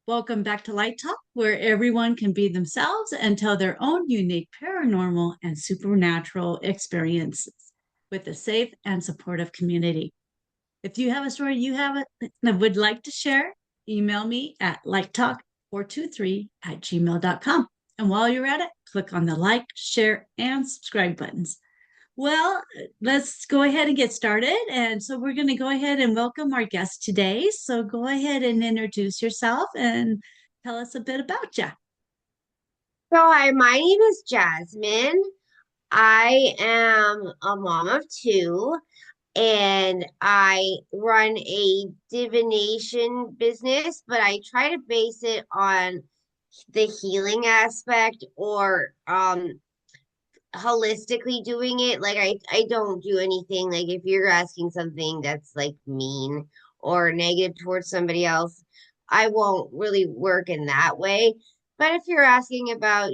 Welcome back to Light Talk, where everyone can be themselves and tell their own unique paranormal and supernatural experiences with a safe and supportive community. If you have a story that would like to share, email me at lighttalk423@gmail.com. And while you're at it, click on the like, share, and subscribe buttons. Well, let's go ahead and get started. And so we're going to go ahead and welcome our guest today. So go ahead and introduce yourself and tell us a bit about you. Hi, my name is Jasmine. I am a mom of two, and I run a divination business, but I try to base it on the healing aspect or holistically doing it. Like I don't do anything like if you're asking something that's like mean or negative towards somebody else, I won't really work in that way. But if you're asking about,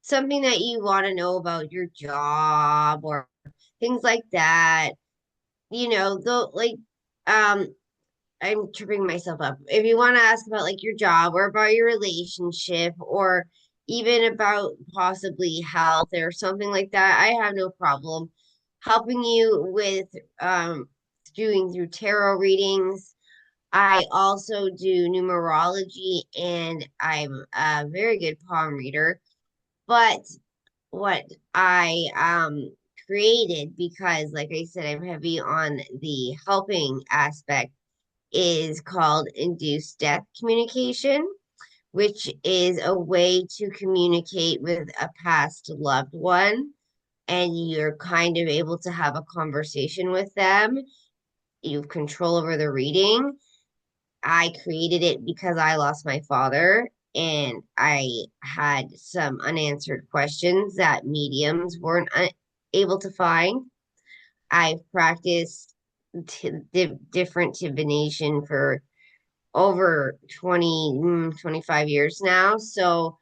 something that you want to know about your job or things like that, though, like, um, I'm tripping myself up. If you want to ask about like your job or about your relationship or even about possibly health or something like that, I have no problem helping you with doing through tarot readings. I also do numerology and I'm a very good palm reader. But what I created, because like I said, I'm heavy on the helping aspect, is called induced death communication, which is a way to communicate with a past loved one, and you're kind of able to have a conversation with them. You have control over the reading. I created it because I lost my father and I had some unanswered questions that mediums weren't able to find. I've practiced different divination for over 25 years now. So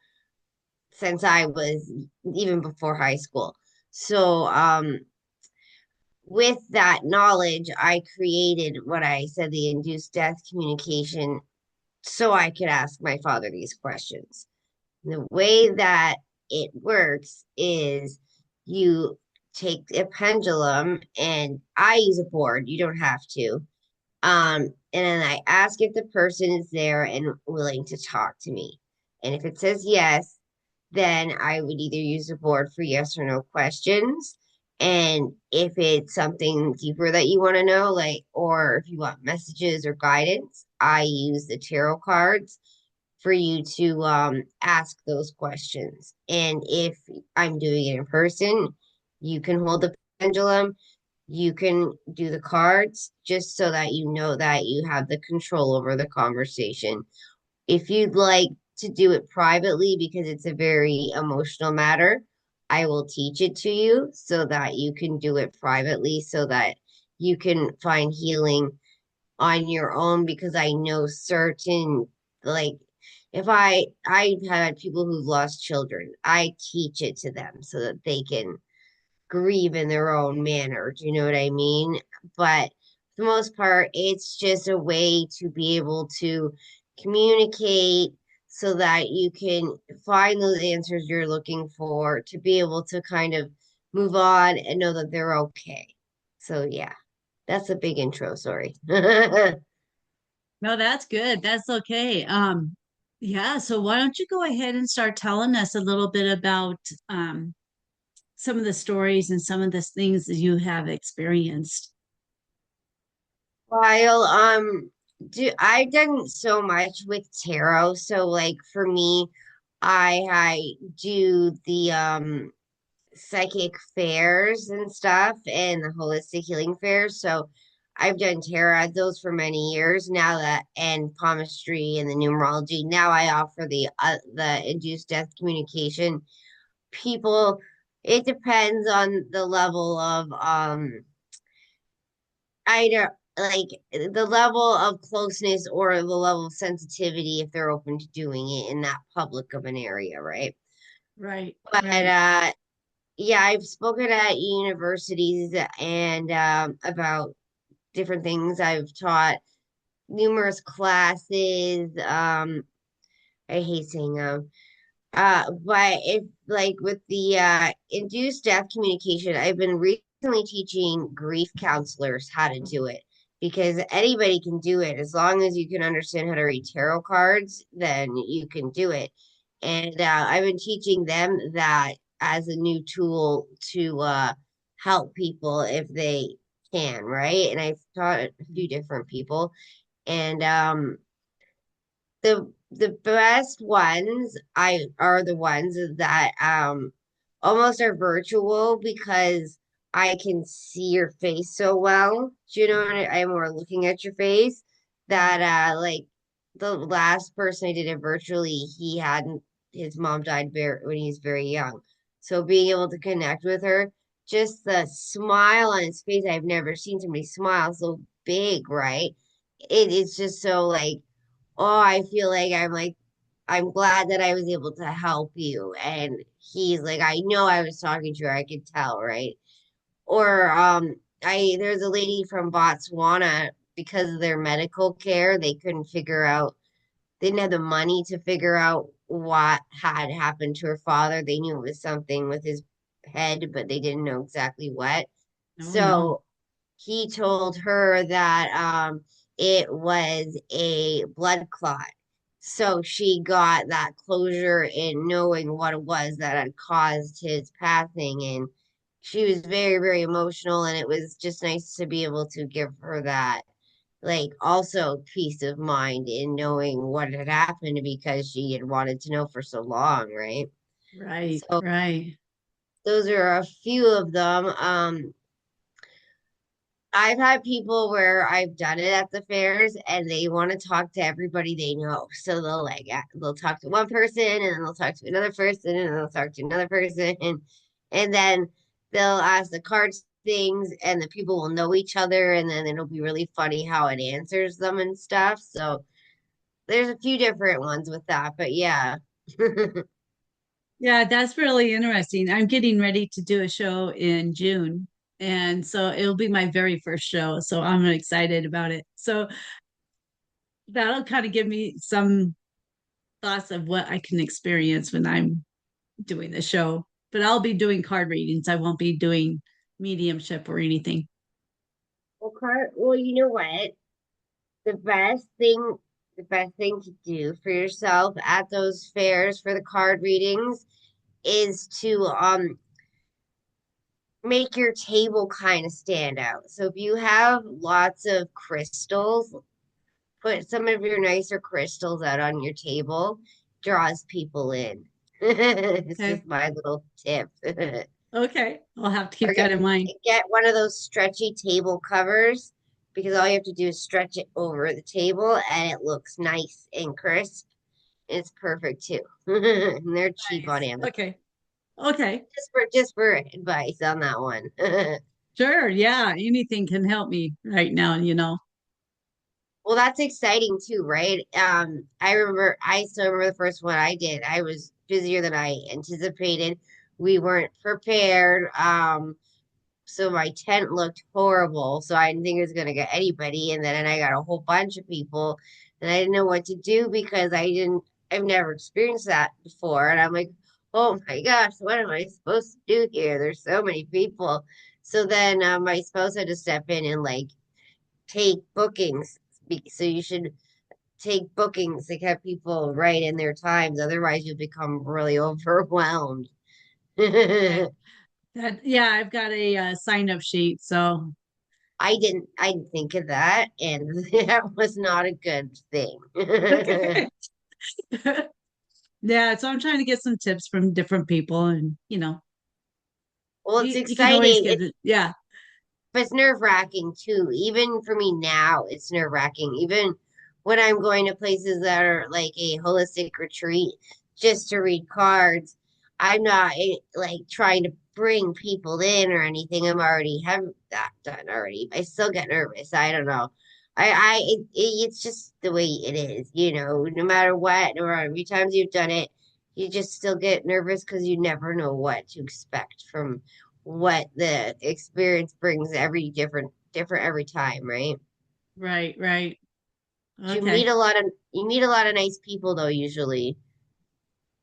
since I was even before high school. So with that knowledge, I created what I said the induced death communication so I could ask my father these questions. The way that it works is you take a pendulum, and I use a board, you don't have to. And then I ask if the person is there and willing to talk to me. And if it says yes, then I would either use the board for yes or no questions. And if it's something deeper that you want to know, like, or if you want messages or guidance, I use the tarot cards for you to ask those questions. And if I'm doing it in person, you can hold the pendulum, you can do the cards, just so that you know that you have the control over the conversation. If you'd like to do it privately because it's a very emotional matter, I will teach it to you so that you can do it privately so that you can find healing on your own, because I know certain, like, if I've had people who've lost children, I teach it to them so that they can grieve in their own manner. Do you know what I mean? But for the most part, it's just a way to be able to communicate so that you can find those answers you're looking for, to be able to kind of move on and know that they're okay. So yeah, that's a big intro, sorry. No, that's good. That's okay. Yeah, so why don't you go ahead and start telling us a little bit about some of the stories and some of the things that you have experienced? While I've done so much with tarot, so like for me, I do the psychic fairs and stuff and the holistic healing fairs. So I've done tarot those for many years now, that and palmistry and the numerology. Now I offer the induced death communication. People, it depends on the level of either like the level of closeness or the level of sensitivity, if they're open to doing it in that public of an area, right? Right, But right. yeah, I've spoken at universities and about different things I've taught. numerous classes. I hate saying but if like with the induced death communication, I've been recently teaching grief counselors how to do it because anybody can do it as long as you can understand how to read tarot cards, then you can do it. And I've been teaching them that as a new tool to help people if they can, right? And I've taught a few different people, and the best ones I are the ones that almost are virtual because I can see your face so well. Do you know what I'm more looking at your face that like the last person I did it virtually, he hadn't his mom died very when he was very young. So being able to connect with her, just the smile on his face, I've never seen somebody smile so big, right? It is just so like oh, I feel like I'm glad that I was able to help you. And he's like, I know I was talking to her, I could tell, right? Or there's a lady from Botswana because of their medical care, they couldn't figure out they didn't have the money to figure out what had happened to her father. They knew it was something with his head, but they didn't know exactly what. Oh no. So he told her that it was a blood clot. So she got that closure in knowing what it was that had caused his passing. And she was very, very emotional. And it was just nice to be able to give her that, like, also peace of mind in knowing what had happened because she had wanted to know for so long, right? Right, So right. those are a few of them. I've had people where I've done it at the fairs and they want to talk to everybody they know. So they'll they'll talk to one person and then they'll talk to another person and then they'll talk to another person and then they'll ask the cards things and the people will know each other and then it'll be really funny how it answers them and stuff. So there's a few different ones with that, but yeah. Yeah, that's really interesting. I'm getting ready to do a show in June. And so it'll be my very first show. So I'm excited about it. So that'll kind of give me some thoughts of what I can experience when I'm doing the show. But I'll be doing card readings. I won't be doing mediumship or anything. Well, you know what? the best thing the best thing to do for yourself at those fairs for the card readings is to make your table kind of stand out. So if you have lots of crystals, put some of your nicer crystals out on your table, draws people in. It's Okay. just my little tip. Okay. I'll have to Or keep that in mind. get one of those stretchy table covers because all you have to do is stretch it over the table and it looks nice and crisp. It's perfect too. And they're cheap on Nice. Amazon. Okay. Okay. Just for advice on that one. Sure. Yeah. Anything can help me right now. Well, that's exciting too, right? I still remember the first one I did. I was busier than I anticipated. We weren't prepared. So my tent looked horrible. So I didn't think it was gonna get anybody. And then I got a whole bunch of people and I didn't know what to do because I've never experienced that before. And I'm like, oh my gosh, what am I supposed to do here? There's so many people. So then my spouse had to step in and like take bookings. So you should take bookings to get people right in their times. Otherwise, you'll become really overwhelmed. Okay. Yeah, I've got a sign up sheet. So, I didn't think of that, and that was not a good thing. okay. Yeah. So I'm trying to get some tips from different people and, Well, it's you can always exciting. get it. Yeah. But it's nerve-wracking too. Even for me now, it's nerve-wracking. Even when I'm going to places that are like a holistic retreat just to read cards, I'm not like trying to bring people in or anything. I'm already have that done already. I still get nervous. I don't know. It's just the way it is, no matter what, or how many times you've done it, you just still get nervous because you never know what to expect from what the experience brings every different every time, right? Right. Right. Okay. You meet a lot of nice people though usually.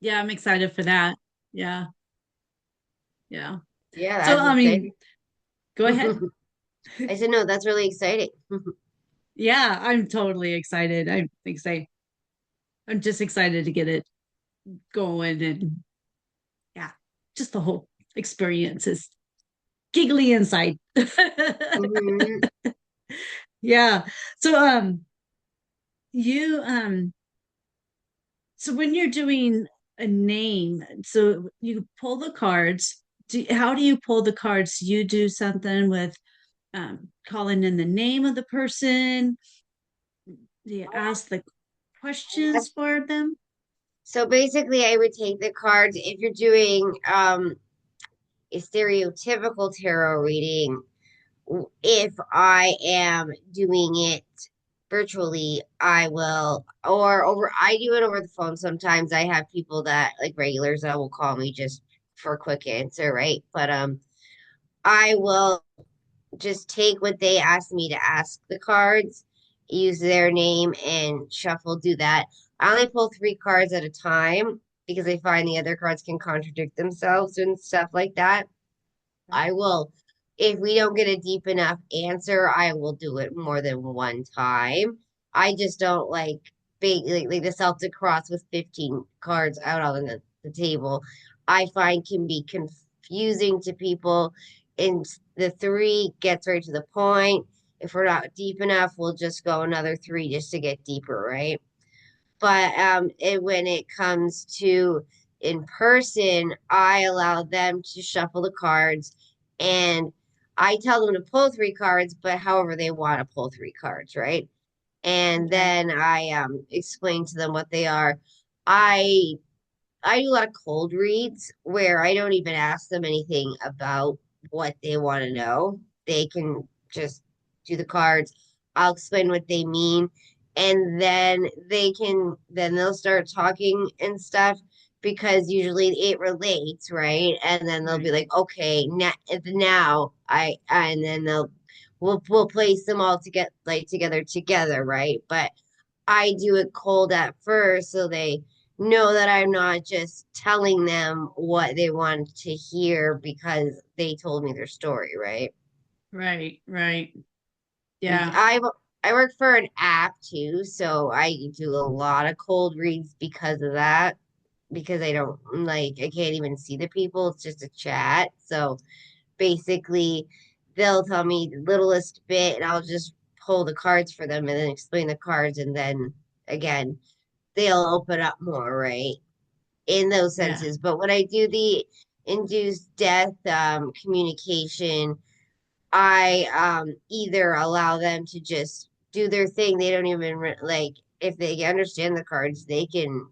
Yeah, I'm excited for that. Yeah. Yeah. Yeah, So, that's I mean, exciting. go ahead. I said no, that's really exciting. Yeah, I'm totally excited. I'm excited. I'm just excited to get it going and yeah, just the whole experience is giggly inside. Hmm. Yeah. So you so when you're doing a name, so you pull the cards. How do you pull the cards? Do you do something with calling in the name of the person? Do you ask the questions for them? So basically, I would take the cards if you're doing a stereotypical tarot reading. If I am doing it virtually, I will, or over, I do it over the phone. Sometimes I have people that like regulars that will call me just for a quick answer, right? But I will just take what they ask me to ask the cards, use their name and shuffle, do that. I only pull three cards at a time because I find the other cards can contradict themselves and stuff like that. I will, if we don't get a deep enough answer, I will do it more than one time. I just don't like big like the Celtic cross with 15 cards out on the table. I find can be confusing to people. And the three gets right to the point. If we're not deep enough, we'll just go another three just to get deeper, right? But when it comes to in person, I allow them to shuffle the cards, and I tell them to pull three cards, but however they want to pull three cards, right? And Okay. then I explain to them what they are. I I do a lot of cold reads where I don't even ask them anything about what they want to know. They can just do the cards. I'll explain what they mean, and then they'll start talking and stuff because usually it relates, right? And then they'll be Right. like, okay, now and then we'll place them all together like together, right? But I do it cold at first so they know that I'm not just telling them what they want to hear because they told me their story, right? Right. Right. And Yeah. I work for an app too, so I do a lot of cold reads because of that. Because I don't like I can't even see the people, it's just a chat. So basically they'll tell me the littlest bit and I'll just pull the cards for them and then explain the cards and then again they'll open up more, right? In those Yeah. senses. But when I do the induced death communication, I either allow them to just do their thing. They don't even like if they understand the cards, they can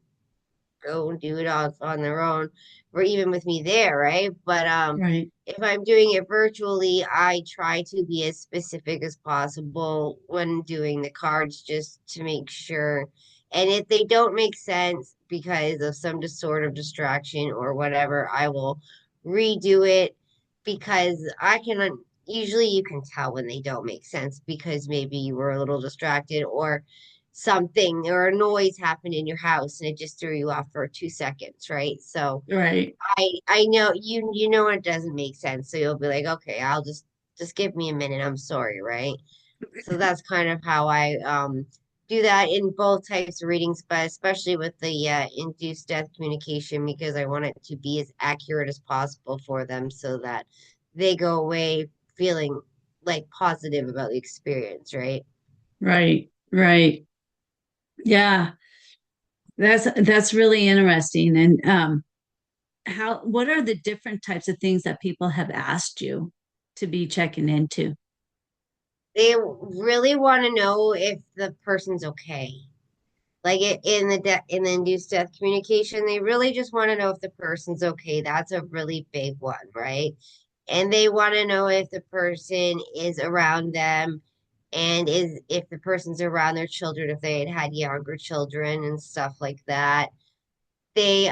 go and do it on their own, or even with me there, right? But Right. if I'm doing it virtually, I try to be as specific as possible when doing the cards just to make sure. And if they don't make sense because of some sort of distraction or whatever, I will redo it because I can usually you can tell when they don't make sense because maybe you were a little distracted or something or a noise happened in your house and it just threw you off for 2 seconds, right? So Right. I know you know it doesn't make sense, so you'll be like, okay, I'll just give me a minute. I'm sorry, right? So that's kind of how I do that in both types of readings, but especially with the induced death communication because I want it to be as accurate as possible for them so that they go away feeling like positive about the experience, right? Right. Right. Yeah. That's really interesting. And how what are the different types of things that people have asked you to be checking into? They really want to know if the person's okay. Like in in the induced death communication, they really just want to know if the person's okay. That's a really big one, right? And they want to know if the person is around them and is if the person's around their children, if they had younger children and stuff like that. They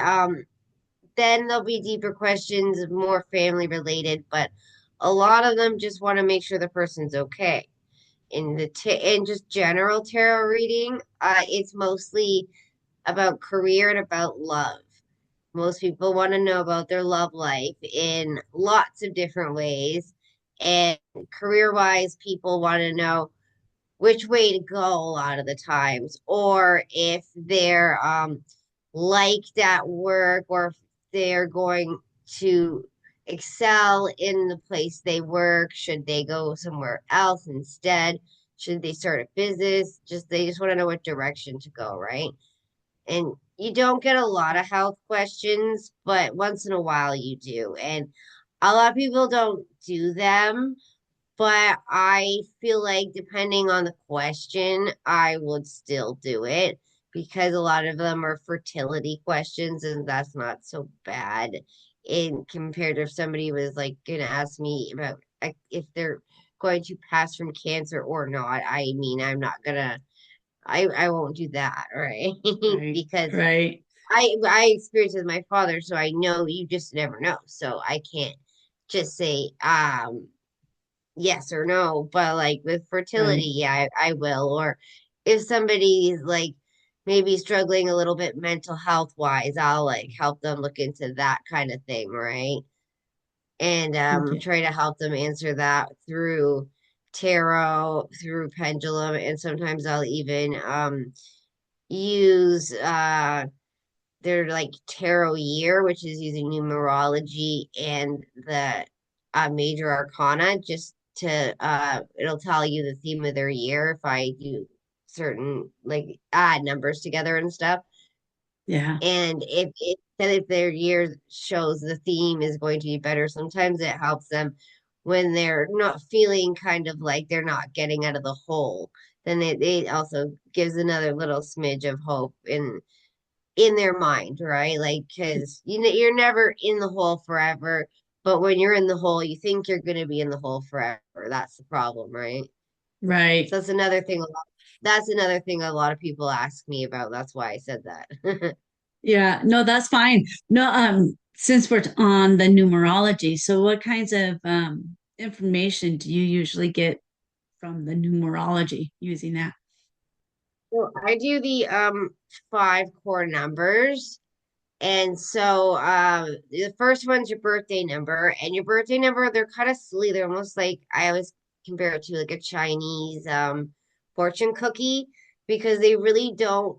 then there'll be deeper questions, more family related, but a lot of them just want to make sure the person's okay. in just general tarot reading, it's mostly about career and about love. Most people want to know about their love life in lots of different ways. And career wise, people want to know which way to go a lot of the times, or if they're liked at work, or if they're going to excel in the place they work. Should they go somewhere else instead? Should they start a business? They just want to know what direction to go, right? And you don't get a lot of health questions, but once in a while you do. And a lot of people don't do them, but I feel like depending on the question, I would still do it because a lot of them are fertility questions, and that's not so bad in compared to if somebody was like gonna ask me about if they're going to pass from cancer or not. I mean, I won't do that, right? Right. Because Right. I experienced it with my father, so I know you just never know. So I can't just say yes or no, but like with Right. fertility, yeah, I will. Or if somebody's like maybe struggling a little bit mental health wise, I'll like help them look into that kind of thing, right? And Okay. try to help them answer that through tarot, through pendulum, and sometimes I'll even use their like tarot year, which is using numerology and the major arcana, just to it'll tell you the theme of their year if I do certain like add numbers together and stuff. Yeah. And if their year shows the theme is going to be better, sometimes it helps them when they're not feeling kind of like they're not getting out of the hole. Then it also gives another little smidge of hope in their mind, right? Like, because you're never in the hole forever, but when you're in the hole, you think you're going to be in the hole forever. That's the problem, right? Right. So that's another thing. That's another thing a lot of people ask me about. That's why I said that. Yeah. No, that's fine. No, since we're on the numerology, so what kinds of information do you usually get from the numerology using that? So I do the five core numbers. And so the first one's your birthday number, and your birthday number, they're kind of silly. They're almost like I always compare it to like a Chinese fortune cookie because they really don't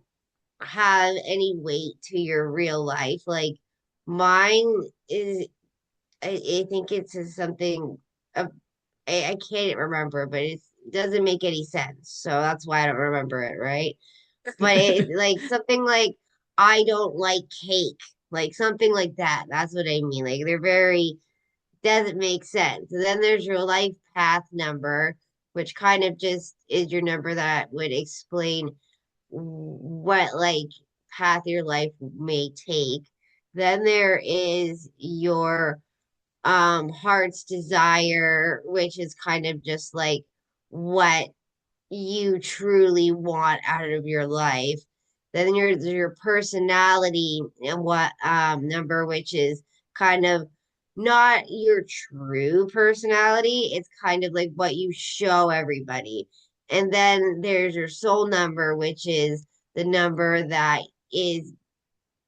have any weight to your real life. Like mine is I think it's something uh, I can't remember, but it doesn't make any sense. So that's why I don't remember it, right? But it like something like I don't like cake, like something like that. That's what I mean. Like they're very doesn't make sense. And then there's your life path number, which kind of just is your number that would explain what like path your life may take. Then there is your heart's desire, which is kind of just like what you truly want out of your life. Then your personality and what number, which is kind of not your true personality. It's kind of like what you show everybody. And then there's your soul number, which is the number that is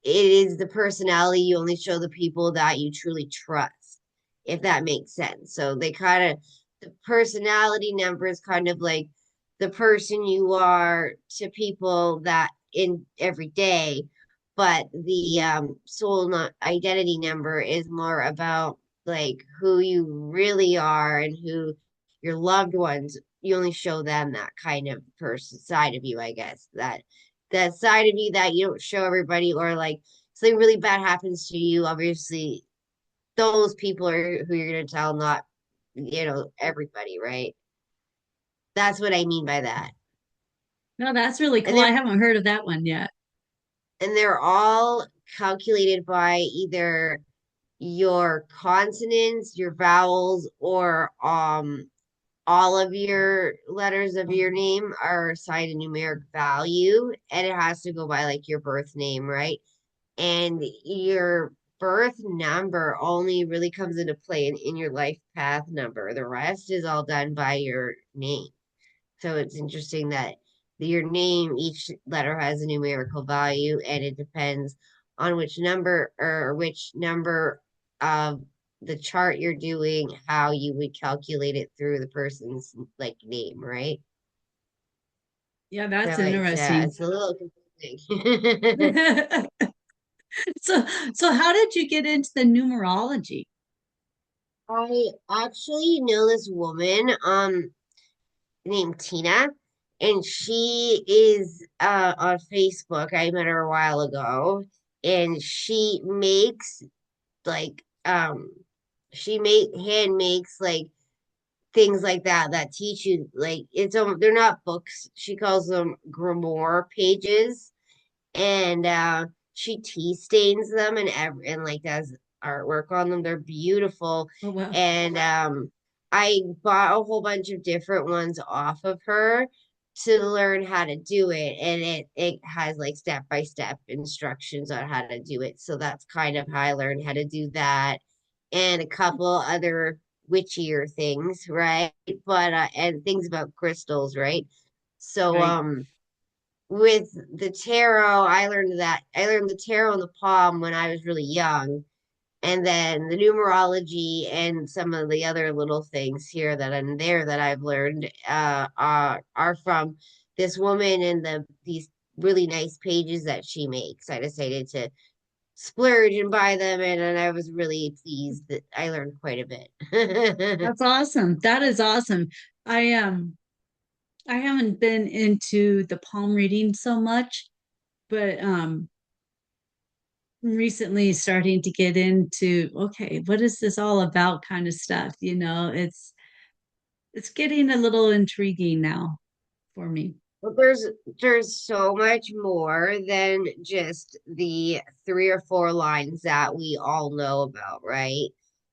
it is the personality you only show the people that you truly trust, if that makes sense. So they kind of, the personality number is kind of like the person you are to people that in every day, but the identity number is more about like who you really are and who your loved ones, you only show them that kind of person side of you, I guess, that side of you that you don't show everybody, or like something really bad happens to you, obviously those people are who you're going to tell, not everybody, right? That's what I mean by that. No, that's really and cool. I they're haven't heard of that one yet. and they're all calculated by either your consonants, your vowels, or all of your letters of your name are assigned a numeric value, and it has to go by like your birth name, right? And your birth number only really comes into play in your life path number. The rest is all done by your name. So it's interesting that your name, each letter has a numerical value, and it depends on which number of the chart you're doing, how you would calculate it through the person's like name, right? Yeah, So that's interesting. it's a little confusing. So, so how did you get into the numerology? I actually know this woman, named Tina, and she is on Facebook. I met her a while ago, and she makes like she make hand makes like things like that teach you like they're not books. She calls them grimoire pages, and she tea stains them and like does artwork on them. They're beautiful, Oh, well, and I bought a whole bunch of different ones off of her to learn how to do it, and it has like step by step instructions on how to do it. So that's kind of how I learned how to do that, and a couple other witchier things, right? But and things about crystals, right? So right. with the tarot, I learned the tarot and the palm when I was really young. And then the numerology and some of the other little things here that and there that I've learned are from this woman and these really nice pages that she makes. I decided to splurge and buy them, and I was really pleased that I learned quite a bit. That's awesome. That is awesome. I haven't been into the palm reading so much, but recently starting to get into, okay, what is this all about kind of stuff, it's getting a little intriguing now for me. But there's so much more than just the three or four lines that we all know about, right?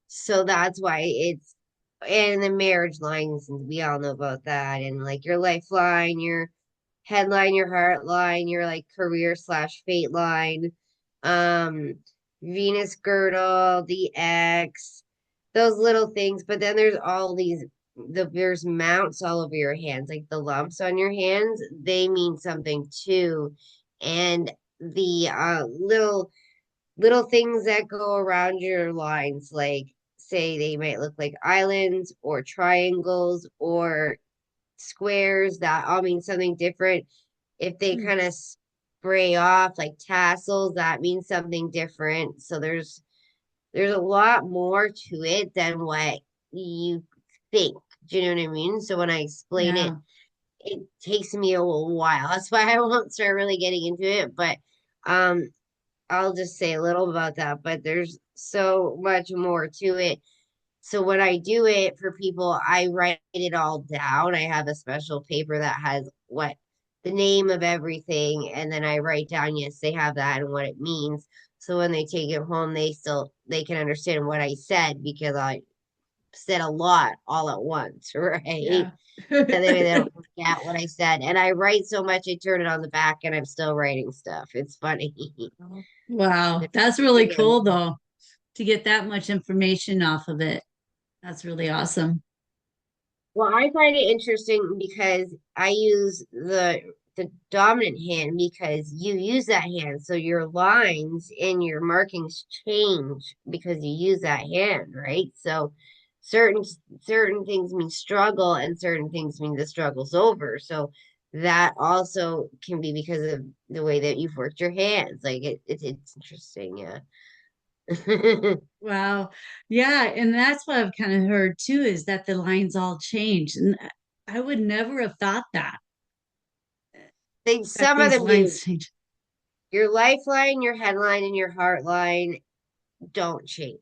So that's why it's and the marriage lines, and we all know about that, and like your lifeline, your headline, your heart line, your like career slash fate line, um, Venus girdle, the X, those little things. But then there's all these there's mounts all over your hands, like the lumps on your hands, they mean something too. And the little things that go around your lines, like say they might look like islands or triangles or squares that all mean something different. If they Hmm. kind of spray off like tassels, that means something different. So there's a lot more to it than what you think. Do you know what I mean? So when I explain it, Yeah. it takes me a little while. That's why I won't start really getting into it. But um, I'll just say a little about that. But there's so much more to it. So when I do it for people, I write it all down. I have a special paper that has what the name of everything, and then I write down, yes, they have that and what it means. So when they take it home, they can understand what I said because I said a lot all at once, right? Yeah. And they don't forget what I said. And I write so much, I turn it on the back, and I'm still writing stuff. It's funny. Wow, that's really cool though, to get that much information off of it. That's really awesome. Well, I find it interesting because I use the dominant hand because you use that hand, so your lines and your markings change because you use that hand, right? So certain certain things mean struggle and certain things mean the struggle's over. So that also can be because of the way that you've worked your hands. Like it's interesting, yeah. Wow. Yeah, and that's what I've kind of heard too, is that the lines all change. And I would never have thought that Some of these them do. lines change. Your lifeline, your headline, and your heart line don't change.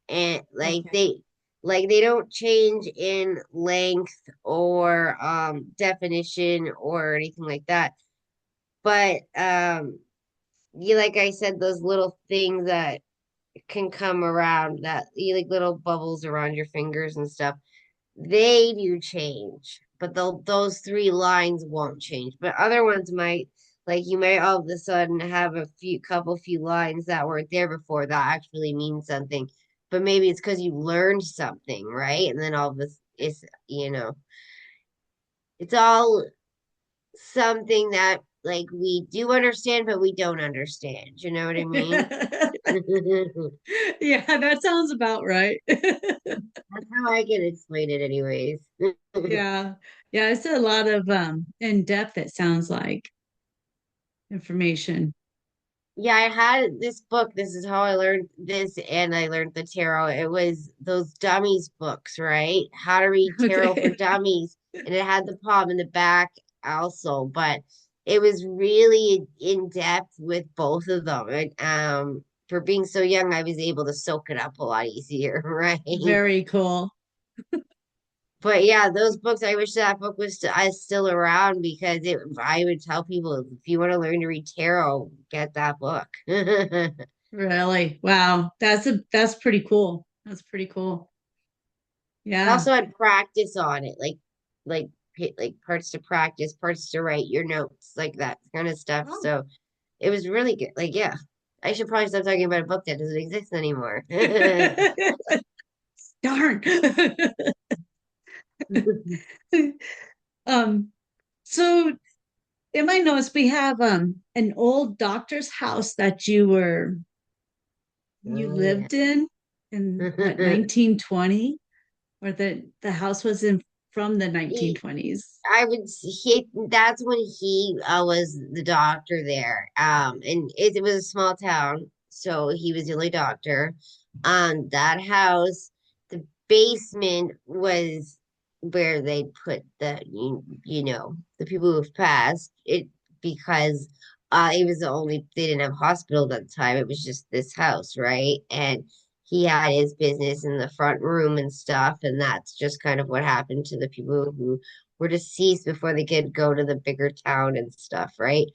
And Okay. like they don't change in length or definition or anything like that. But you like I said, those little things that can come around that you like little bubbles around your fingers and stuff, they do change, but those three lines won't change. But other ones might, like you might all of a sudden have a few lines that weren't there before that actually mean something. But maybe it's because you learned something, right? And then all of this is, you know. It's all something that like we do understand, but we don't understand. You know what I mean? Yeah, that sounds about right. That's how I can explain it, anyways. Yeah. Yeah, it's a lot of in depth, it sounds like information. Yeah, I had this book. This is how I learned this, and I learned the tarot. It was those dummies books, right? How to read tarot for Okay. dummies, and it had the palm in the back also, but it was really in depth with both of them. And for being so young, I was able to soak it up a lot easier, right? Very cool. But yeah, those books, I wish that book was still around because I would tell people if you want to learn to read tarot, get that book. Really? Wow. That's pretty cool. That's pretty cool. I Yeah. also had practice on it, like like parts to practice, parts to write your notes, like that kind of stuff. Oh. So it was really good. Like, yeah, I should probably stop talking about a book that doesn't exist anymore. Darn. Um, so in my notes, we have an old doctor's house that you Oh yeah. lived in what, 1920? Or the house was in from the He, 1920s. I would that's when he was the doctor there. And it was a small town, so he was the only doctor. That house, the basement was where they put the people who've passed. It because it was the only they didn't have hospitals at the time. It was just this house, right? And he had his business in the front room and stuff, and that's just kind of what happened to the people who were deceased before they could go to the bigger town and stuff, right?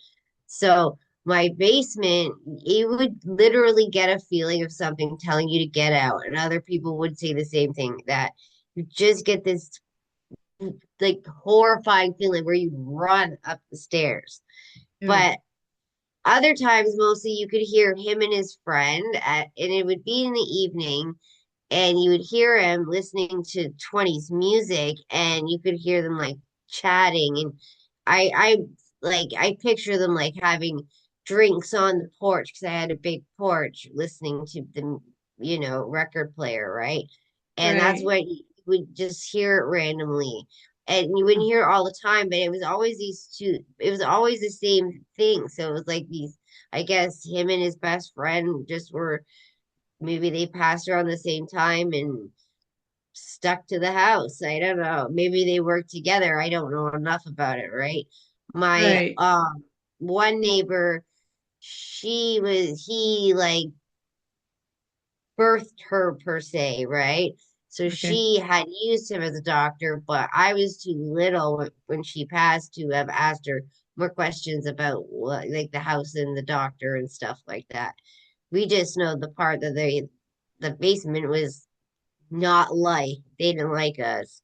So my basement, you would literally get a feeling of something telling you to get out, and other people would say the same thing, that you just get this like horrifying feeling where you run up the stairs. Ugh, But other times, mostly you could hear him and his friend and it would be in the evening, and you would hear him listening to 20s music, and you could hear them like chatting. And I I picture them like having drinks on the porch because I had a big porch listening to the record player, right? And that's right. what you would just hear it randomly. And you wouldn't hear it all the time, but it was always the same thing. So it was like these, I guess him and his best friend just were, maybe they passed around the same time and stuck to the house. I don't know. Maybe they worked together. I don't know enough about it, right? My Right. one neighbor, he like birthed her per se, right? So Okay. she had used him as a doctor, but I was too little when she passed to have asked her more questions about what, like the house and the doctor and stuff like that. We just know the part that the basement was not like they didn't like us,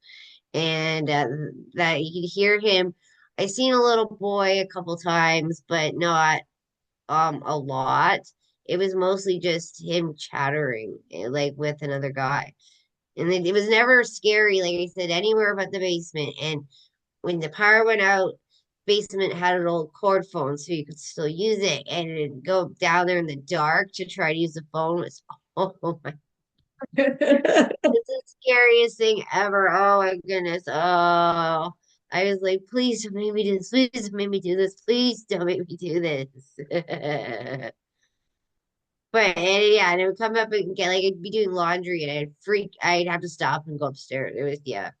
and that you could hear him. I seen a little boy a couple times, but not a lot. It was mostly just him chattering like with another guy, and it was never scary. Like I said, anywhere but the basement. And when the power went out, basement had an old cord phone, so you could still use it, and it'd go down there in the dark to try to use the phone. It was oh my, it's the scariest thing ever. Oh my goodness. Oh, I was like, please don't make me do this. Please don't make me do this. Please don't make me do this. But yeah, and it would come up and get like I'd be doing laundry and I'd have to stop and go upstairs. It was yeah.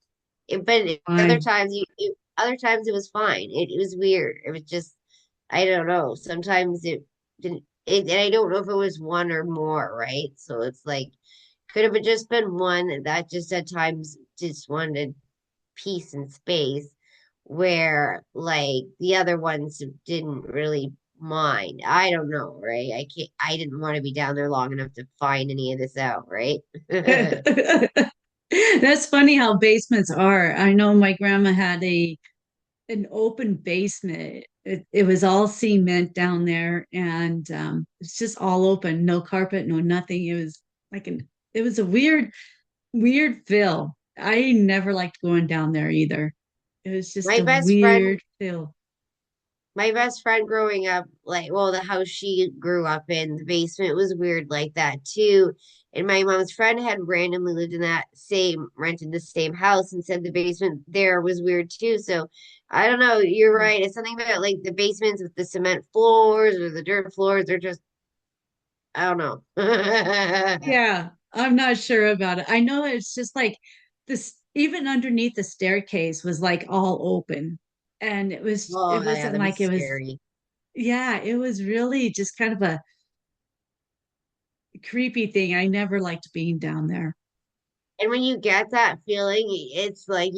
But Fine. other times it was fine. It was weird. It was just I don't know. Sometimes it didn't and I don't know if it was one or more, right? So it's like could have just been one that just at times just wanted peace and space, where like the other ones didn't really mind. I don't know, right? I didn't want to be down there long enough to find any of this out, right? That's funny how basements are. I know my grandma had a an open basement. It was all cement down there, and it's just all open, no carpet, no nothing. It was a weird feel. I never liked going down there either. It was just My a best friend weird feel. My best friend growing up, like, well, the house she grew up in, the basement was weird like that too. And my mom's friend had randomly lived in rented the same house and said the basement there was weird too. So I don't know. You're right. It's something about like the basements with the cement floors or the dirt floors. They're just, I don't know. Yeah, I'm not sure about it. I know it's just like this, even underneath the staircase was like all open. And Oh, it yeah, wasn't that'd be like it was, scary. yeah, it was really just kind of a creepy thing. I never liked being down there. And when you get that feeling, it's like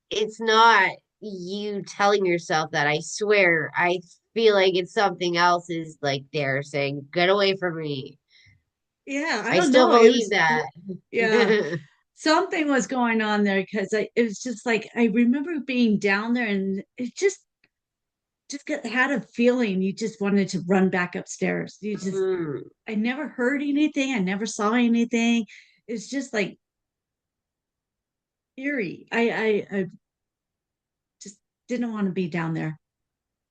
it's not you telling yourself that. I swear, I feel like it's something else is like there saying, get away from me. Yeah, I I don't still know. It believe was, that. yeah, something was going on there because it was just like, I remember being down there and it had a feeling you just wanted to run back upstairs. Mm. I never heard anything. I never saw anything. It's just like eerie. I just didn't want to be down there.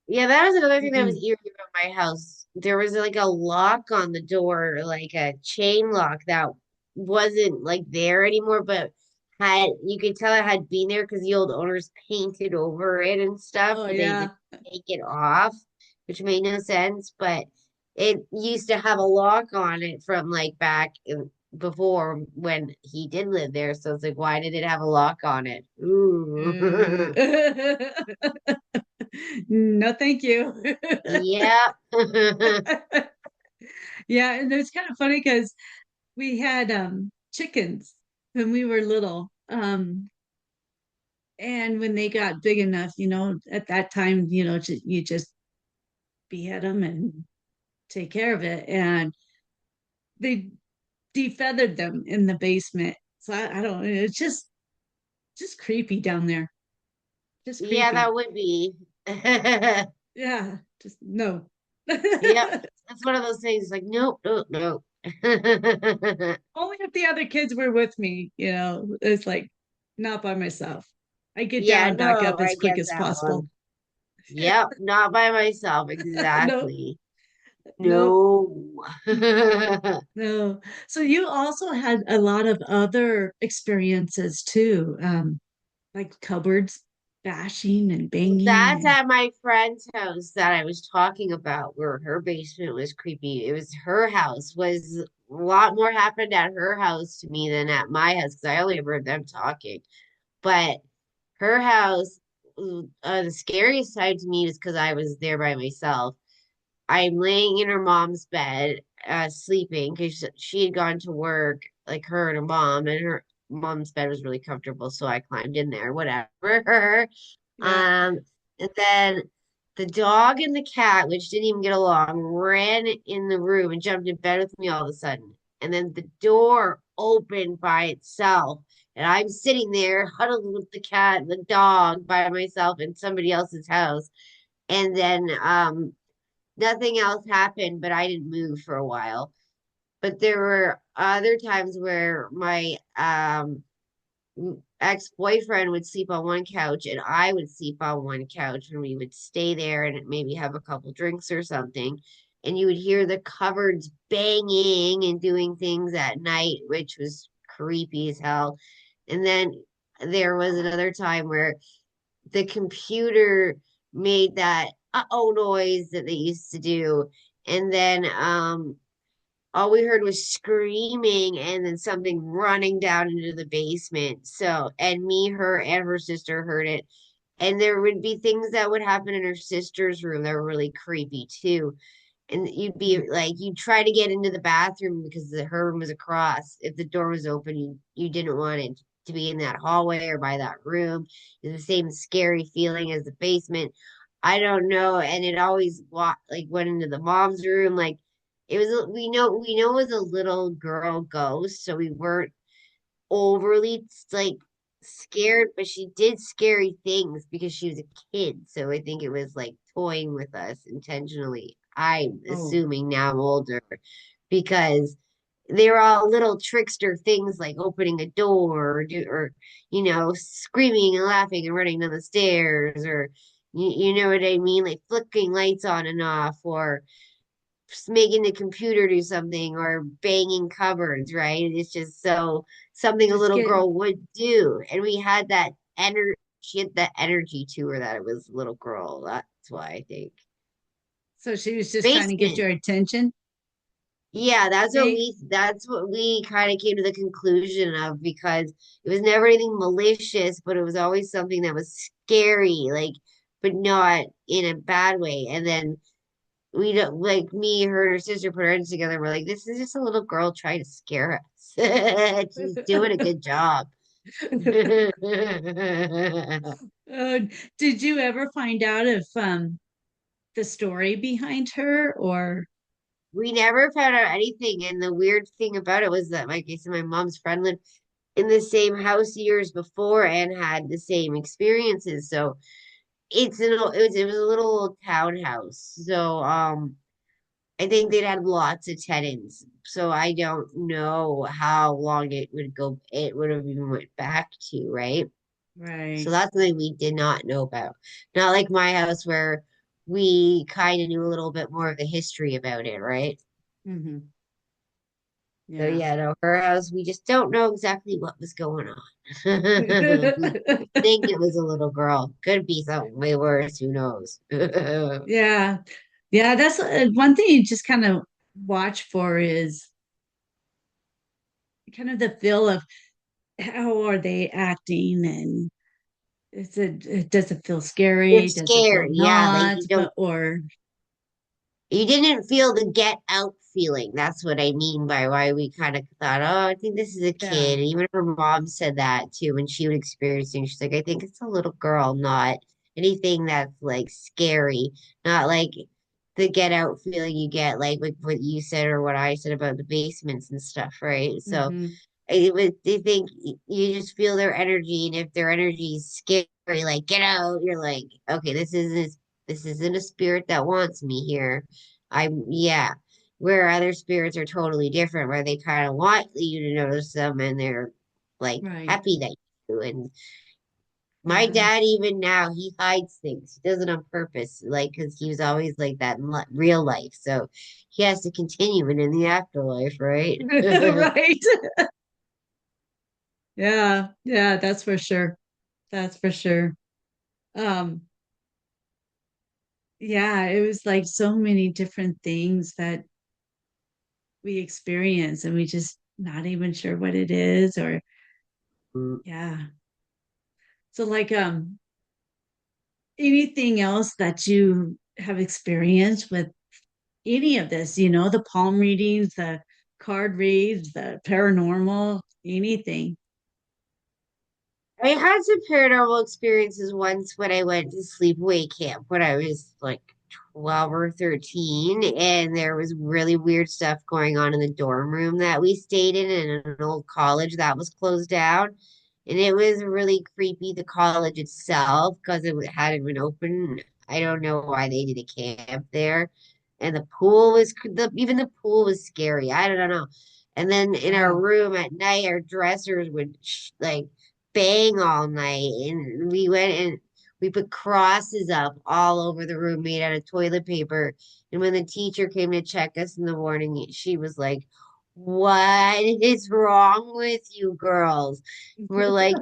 Yeah, that was another thing that was Mm-mm. eerie about my house. There was like a lock on the door, like a chain lock that wasn't like there anymore, but had you could tell it had been there because the old owners painted over it and stuff, Oh but they didn't yeah. take it off, which made no sense. But it used to have a lock on it from like before when he did live there. So it's like, why did it have a lock on it? Ooh. No, thank you. Yeah. Yeah, and it's kind of funny because we had chickens when we were little. And when they got big enough, at that time, you just behead them and take care of it. And they defeathered them in the basement. So I don't know. It's just creepy down there. Just Yeah, creepy. that would be. Yep. Yeah, just no. That's one of those things like, nope, nope, nope. Only if the other kids were with me, it's like not by myself. I get down Yeah, and back no, up as I quick get as that possible. one. Yep, not by myself. No, Exactly. no, No. no. So you also had a lot of other experiences too, like cupboards bashing and banging That's and at my friend's house that I was talking about, where her basement was creepy. It was her house. Was a lot more happened at her house to me than at my house because I only heard them talking. But her house, the scariest side to me is because I was there by myself. I'm laying in her mom's bed, sleeping because she had gone to work, like her and her mom, and her mom's bed was really comfortable, so I climbed in there, whatever. yeah. Um, and then the dog and the cat, which didn't even get along, ran in the room and jumped in bed with me all of a sudden. And then the door opened by itself. And I'm sitting there huddled with the cat and the dog by myself in somebody else's house. And then nothing else happened, but I didn't move for a while. But there were other times where my ex-boyfriend would sleep on one couch and I would sleep on one couch and we would stay there and maybe have a couple drinks or something. And you would hear the cupboards banging and doing things at night, which was creepy as hell. And then there was another time where the computer made that uh-oh noise that they used to do. And then all we heard was screaming and then something running down into the basement. So, and me, her, and her sister heard it. And there would be things that would happen in her sister's room that were really creepy too. And you'd be like, you'd try to get into the bathroom because her room was across. If the door was open, you didn't want it to be in that hallway or by that room. It's the same scary feeling as the basement. I don't know. And it always went into the mom's room. Like it was, we know it was a little girl ghost, so we weren't overly like scared, but she did scary things because she was a kid. So I think it was like toying with us intentionally. I'm Oh, assuming now I'm older because they're all little trickster things like opening a door or screaming and laughing and running down the stairs or you know what I mean, like flicking lights on and off or just making the computer do something or banging cupboards, right? It's just so something a Just little get girl would do. And we had that energy, she had that energy to her that it was a little girl. That's why I think. so she was just trying to get Basement. your attention, Yeah, you think? that's what we kind of came to the conclusion of because it was never anything malicious, but it was always something that was scary, like, but not in a bad way. And then we don't like me, her and her sister put our heads together. And we're like, this is just a little girl trying to scare us. She's doing a good job. Uh, did you ever find out if the story behind her or We never found out anything. And the weird thing about it was that, like I said, my mom's friend lived in the same house years before and had the same experiences. So it was a little townhouse. So I think they'd had lots of tenants. So I don't know how long it would have even went back to, right? So right? that's something we did not know about. Not like my house where we kind of knew a little bit more of the history about it, right? Hmm. So Yeah. yeah, no, her house, we just don't know exactly what was going on. We think it was a little girl. Could be something way worse, who knows? Yeah. Yeah, that's one thing you just kind of watch for is kind of the feel of how are they acting and does it feel You're scary? Does it feel scared. Yeah, like not? But or you didn't feel the get out feeling. That's what I mean by why we kind of thought, oh, I think this is a yeah, kid. And even her mom said that too when she would experience things. She's like, I think it's a little girl, not anything that's like scary, not like the get out feeling you get, like with what you said or what I said about the basements and stuff, right? So hmm, they think you just feel their energy, and if their energy is scary, like get out, you're like, okay, this isn't a spirit that wants me here. Yeah. Where other spirits are totally different, where they kind of want you to notice them, and they're like right. happy that you do. And my Yeah. dad, even now, he hides things. He does it on purpose, like because he was always like that in real life. So he has to continue it in the afterlife, right? Right. Yeah. Yeah, that's for sure. That's for sure. Um, yeah, it was like so many different things that we experience and we just not even sure what it is or yeah. So like anything else that you have experienced with any of this, the palm readings, the card reads, the paranormal, anything. I had some paranormal experiences once when I went to sleepaway camp when I was like 12 or 13, and there was really weird stuff going on in the dorm room that we stayed in an old college that was closed down. And it was really creepy, the college itself, because it hadn't been open. I don't know why they did a camp there. And even the pool was scary. I don't know. And then in our Wow. room at night, our dressers would like bang all night. And we went and we put crosses up all over the room made out of toilet paper. And when the teacher came to check us in the morning, she was like, what is wrong with you girls? We're like,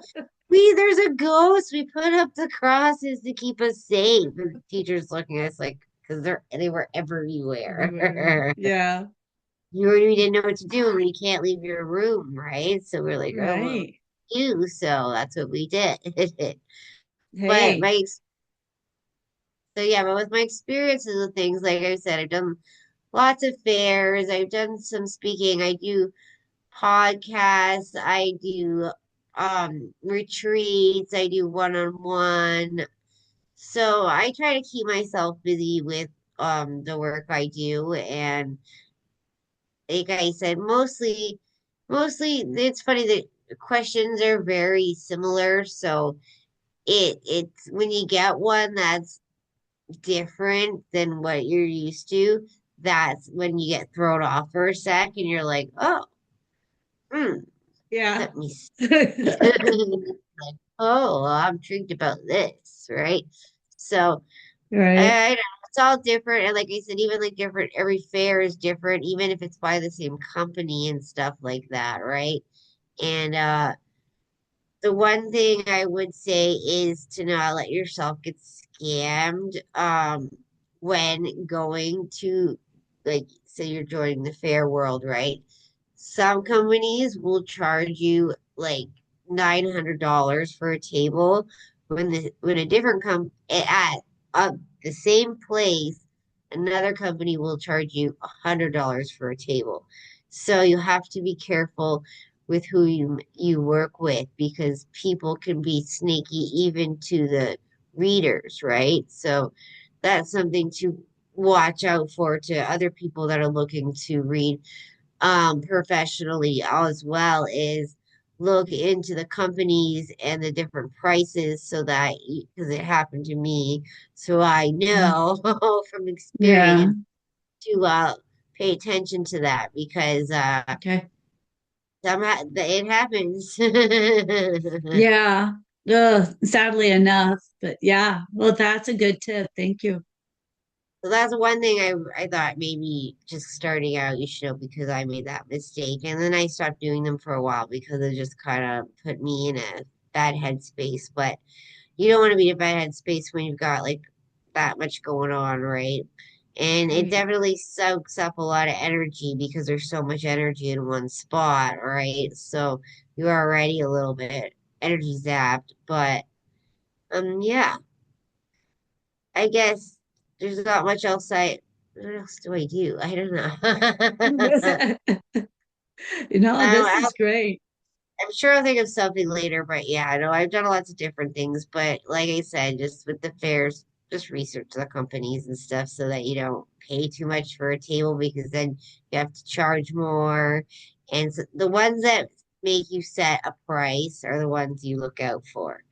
there's a ghost. We put up the crosses to keep us safe. And the teacher's looking at us like, because they were Everywhere. everywhere. Yeah. We didn't know what to do when you can't leave your room, right? So we're like, oh, well, Right. you. So that's what we did. But Hey. so yeah, but with my experiences with things, like I said, I've done lots of fairs. I've done some speaking. I do podcasts. I do retreats. I do one-on-one. So I try to keep myself busy with the work I do. And like I said, mostly it's funny that the questions are very similar. So it's when you get one that's different than what you're used to, that's when you get thrown off for a sec and you're like, oh. Hmm, Yeah. let me see. Like, oh, well, I'm intrigued about this, right? So Right. I know it's all different, and like I said, even like different, every fair is different, even if it's by the same company and stuff like that, right? And the one thing I would say is to not let yourself get scammed when going to, like, say you're joining the fair world, right? Some companies will charge you like $900 for a table when a different at the same place, another company will charge you $100 for a table. So you have to be careful with who you work with because people can be sneaky even to the readers, right? So that's something to watch out for to other people that are looking to read professionally as well is look into the companies and the different prices so that because it happened to me, so I know from Yeah. experience to pay attention to that because Okay. it happens. Yeah. Sadly enough, but yeah. Well, that's a good tip. Thank you. So that's one thing I thought maybe just starting out you should know because I made that mistake. And then I stopped doing them for a while because it just kind of put me in a bad headspace. But you don't want to be in a bad headspace when you've got like that much going on, right? And it Right. definitely soaks up a lot of energy because there's so much energy in one spot, right? So you're already a little bit energy zapped. But yeah, I guess there's not much else what else do I do? I don't know. This I'm, is great. I'm sure I'll think of something later, but yeah, I know I've done lots of different things, but like I said, just with the fairs, just research the companies and stuff so that you don't pay too much for a table because then you have to charge more. And so the ones that make you set a price are the ones you look out for.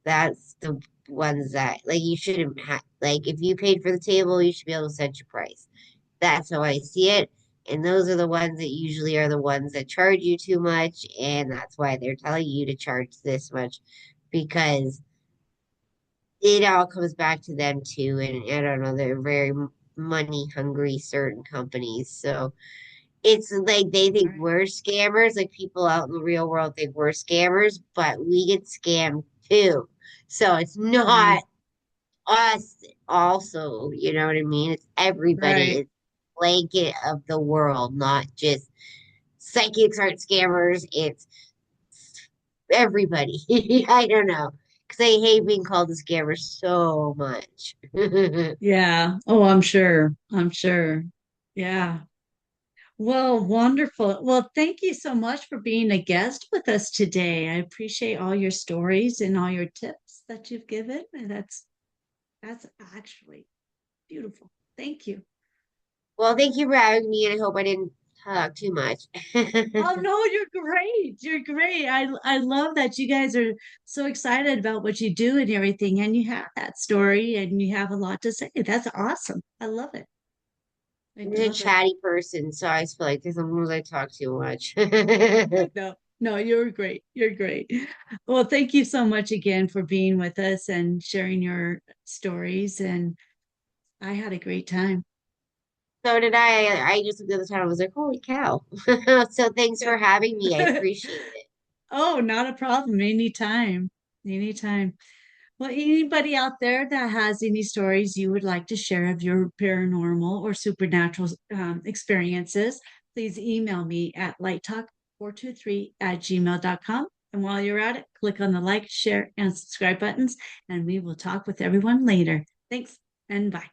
That's the ones that like you shouldn't have like if you paid for the table, you should be able to set your price. That's how I see it. And those are the ones that usually are the ones that charge you too much, and that's why they're telling you to charge this much because it all comes back to them too. And I don't know, they're very money hungry, certain companies. So it's like they think Right. we're scammers, like people out in the real world think we're scammers, but we get scammed too. So it's Right. not us also, you know what I mean? It's everybody. Right. It's blanket of the world, not just psychics aren't scammers. It's everybody. I don't know. Because I hate being called a scammer so much. Yeah. Oh, I'm sure. I'm sure. Yeah. Well, wonderful. Well, thank you so much for being a guest with us today. I appreciate all your stories and all your tips that you've given. And that's actually beautiful. Thank you. Well, thank you for having me, and I hope I didn't talk too much. Oh no, you're great. You're great. I love that you guys are so excited about what you do and everything, and you have that story and you have a lot to say. That's awesome. I love it. I I'm a love it. chatty person, so I just feel like sometimes I talk too much. No, no, you're great. You're great. Well, thank you so much again for being with us and sharing your stories. And I had a great time. So did I. I just looked at the time. I was like, holy cow. So thanks Yeah. for having me. I appreciate it. Oh, not a problem. Anytime. Anytime. Well, anybody out there that has any stories you would like to share of your paranormal or supernatural experiences, please email me at lighttalk423@gmail.com. And while you're at it, click on the like, share, and subscribe buttons, and we will talk with everyone later. Thanks and bye.